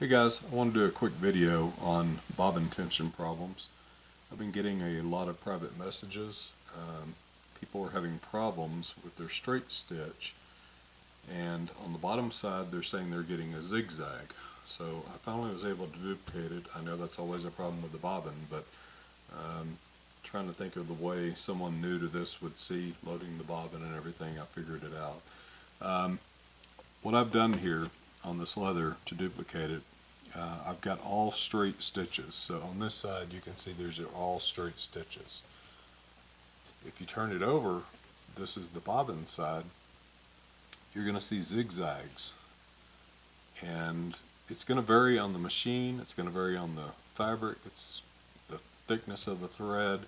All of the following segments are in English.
Hey guys, I want to do a quick video on bobbin tension problems. I've been getting a lot of private messages. People are having problems with their straight stitch, and on the bottom side they're saying they're getting a zigzag. So I finally was able to duplicate it. I know that's always a problem with the bobbin, but trying to think of the way someone new to this would see loading the bobbin and everything, I figured it out. What I've done here on this leather to duplicate it, I've got all straight stitches. So on this side you can see there's all straight stitches. If you turn it over, this is the bobbin side, you're going to see zigzags. And it's going to vary on the machine, it's going to vary on the fabric, it's the thickness of the thread,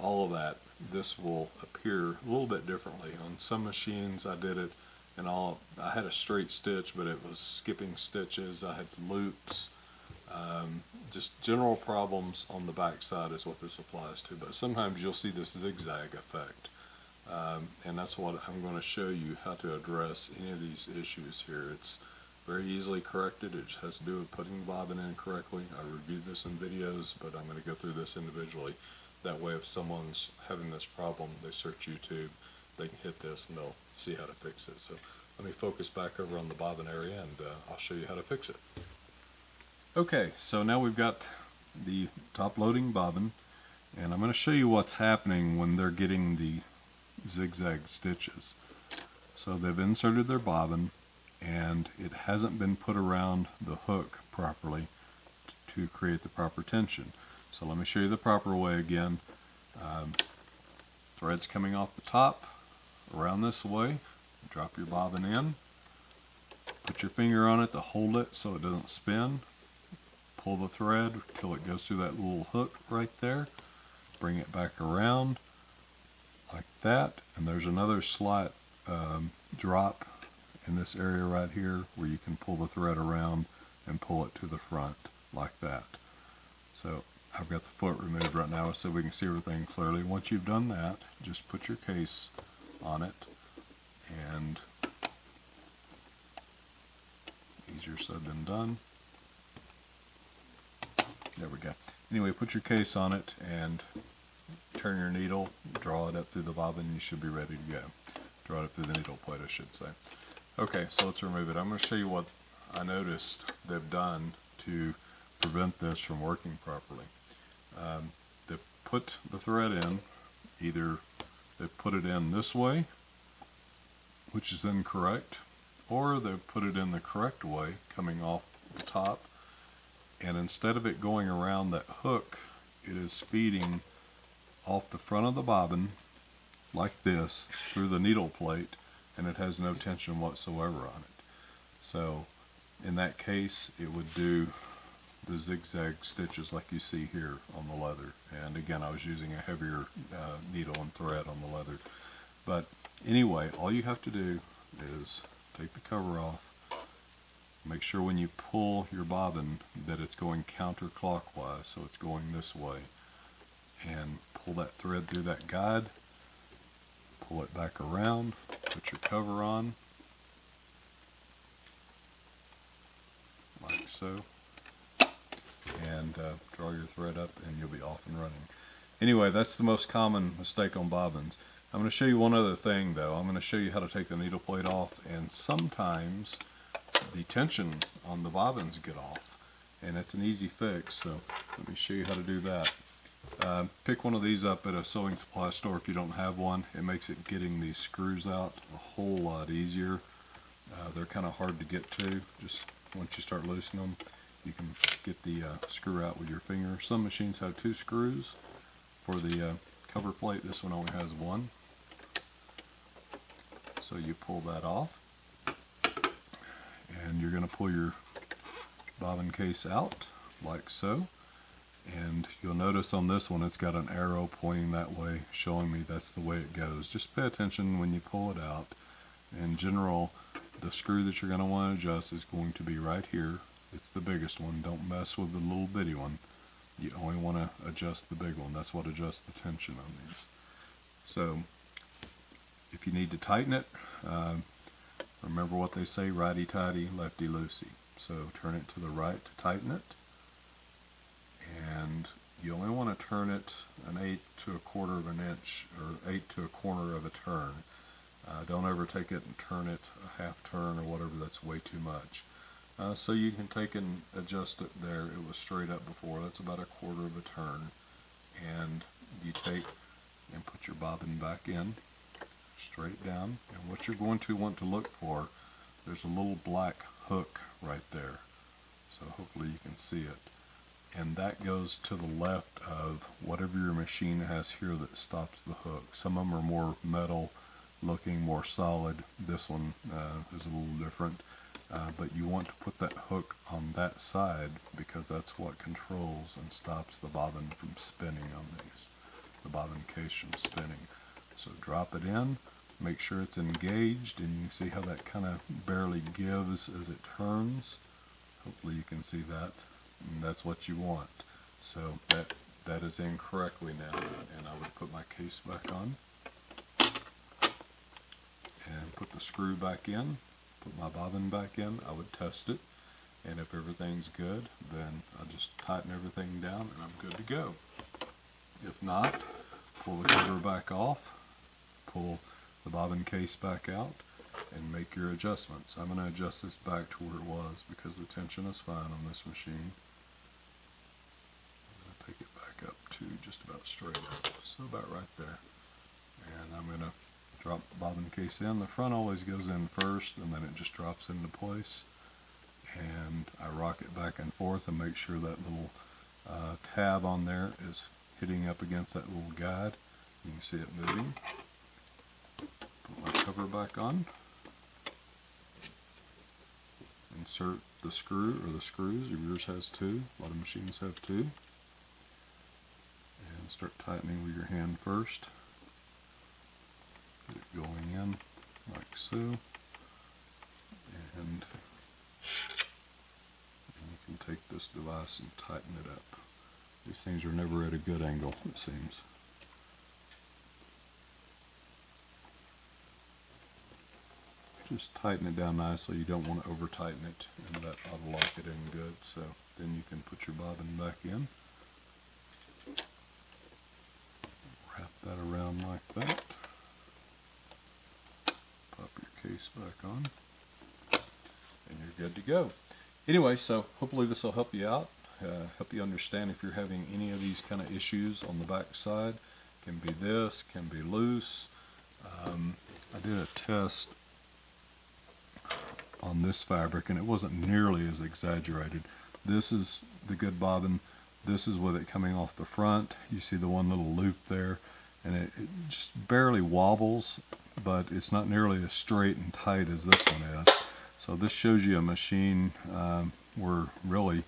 all of that. This will appear a little bit differently. On some machines I did it and I had a straight stitch, but it was skipping stitches, I had loops, just general problems on the back side is what this applies to. But sometimes you'll see this zigzag effect, and that's what I'm going to show you how to address any of these issues here. It's very easily corrected. It just has to do with putting the bobbin in correctly. I reviewed this in videos, but I'm going to go through this individually. That way if someone's having this problem, they search YouTube, they can hit this and they'll see how to fix it. So let me focus back over on the bobbin area and I'll show you how to fix it. Okay, so now we've got the top loading bobbin, and I'm going to show you what's happening when they're getting the zigzag stitches. So they've inserted their bobbin and it hasn't been put around the hook properly to create the proper tension. So let me show you the proper way again. Thread's coming off the top around this way. Drop your bobbin in, put your finger on it to hold it so it doesn't spin, pull the thread till it goes through that little hook right there, bring it back around like that, and there's another slight drop in this area right here where you can pull the thread around and pull it to the front like that. So I've got the foot removed right now so we can see everything clearly. Once you've done that, just put your case on it, and easier said than done. There we go. Anyway, put your case on it and turn your needle, draw it up through the bobbin, and you should be ready to go. Draw it up through the needle plate, I should say. Okay, so let's remove it. I'm going to show you what I noticed they've done to prevent this from working properly. They've put the thread in, either they've put it in this way, which is incorrect, or they've put it in the correct way, coming off the top, and instead of it going around that hook, it is feeding off the front of the bobbin like this through the needle plate, and it has no tension whatsoever on it. So in that case it would do the zigzag stitches like you see here on the leather. And again, I was using a heavier needle and thread on the leather. But anyway, all you have to do is take the cover off, make sure when you pull your bobbin that it's going counterclockwise, so it's going this way, and pull that thread through that guide, pull it back around, put your cover on, like so, and draw your thread up and you'll be off and running. Anyway, that's the most common mistake on bobbins. I'm going to show you one other thing though. I'm going to show you how to take the needle plate off, and sometimes the tension on the bobbins get off, and it's an easy fix. So let me show you how to do that. Pick one of these up at a sewing supply store if you don't have one. It makes it getting these screws out a whole lot easier. They're kind of hard to get to. Just once you start loosening them, you can get the screw out with your finger. Some machines have 2 screws for the cover plate. This one only has 1. So you pull that off, and you're going to pull your bobbin case out like so. And you'll notice on this one it's got an arrow pointing that way, showing me that's the way it goes. Just pay attention when you pull it out. In general, the screw that you're going to want to adjust is going to be right here. It's the biggest one. Don't mess with the little bitty one. You only want to adjust the big one. That's what adjusts the tension on these. So if you need to tighten it, remember what they say, righty-tighty, lefty-loosey. So turn it to the right to tighten it, and you only want to turn it an 1/8 to 1/4 of an inch, or 1/8 to 1/4 of a turn. Don't ever take it and turn it a half turn or whatever, that's way too much. So you can take and adjust it there. It was straight up before, that's about 1/4 of a turn. And you take and put your bobbin back in, straight down, and what you're going to want to look for, there's a little black hook right there. So hopefully you can see it. And that goes to the left of whatever your machine has here that stops the hook. Some of them are more metal looking, more solid. This one is a little different. But you want to put that hook on that side because that's what controls and stops the bobbin from spinning on these, the bobbin case from spinning. So drop it in, make sure it's engaged, and you can see how that kind of barely gives as it turns. Hopefully you can see that, and that's what you want. So that is in correctly now, and I would put my case back on and put the screw back in, put my bobbin back in. I would test it, and if everything's good, then I'll just tighten everything down and I'm good to go. If not, pull the cover back off, pull the bobbin case back out, and make your adjustments. I'm going to adjust this back to where it was because the tension is fine on this machine. I'm going to take it back up to just about straight up, so about right there. And I'm going to drop the bobbin case in. The front always goes in first, and then it just drops into place. And I rock it back and forth and make sure that little tab on there is hitting up against that little guide. You can see it moving. Put my cover back on. Insert the screw or the screws. Yours has 2. A lot of machines have 2. And start tightening with your hand first. Get it going in like so. And you can take this device and tighten it up. These things are never at a good angle, it seems. Just tighten it down nicely. You don't want to over tighten it, and that ought to lock it in good. So then you can put your bobbin back in. Wrap that around like that. Pop your case back on, and you're good to go. Anyway, so hopefully this will help you out, help you understand if you're having any of these kind of issues on the back side. Can be this, can be loose. I did a test on this fabric, and it wasn't nearly as exaggerated. This is the good bobbin. This is with it coming off the front. You see the one little loop there, and it just barely wobbles, but it's not nearly as straight and tight as this one is. So this shows you a machine where really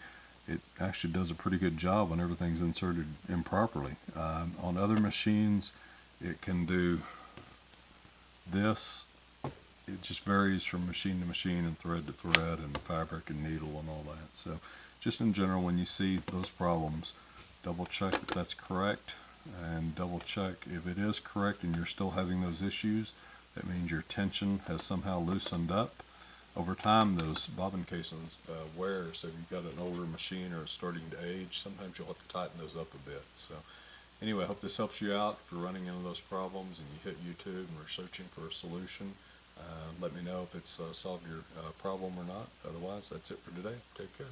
it actually does a pretty good job when everything's inserted improperly. On other machines, it can do this. It just varies from machine to machine and thread to thread and fabric and needle and all that. So just in general, when you see those problems, double check if that's correct, and double check if it is correct and you're still having those issues. That means your tension has somehow loosened up. Over time, those bobbin casings wear, so if you've got an older machine or it's starting to age, sometimes you'll have to tighten those up a bit. So anyway, I hope this helps you out if you're running into those problems and you hit YouTube and are searching for a solution. Let me know if it's solved your problem or not. Otherwise, that's it for today. Take care.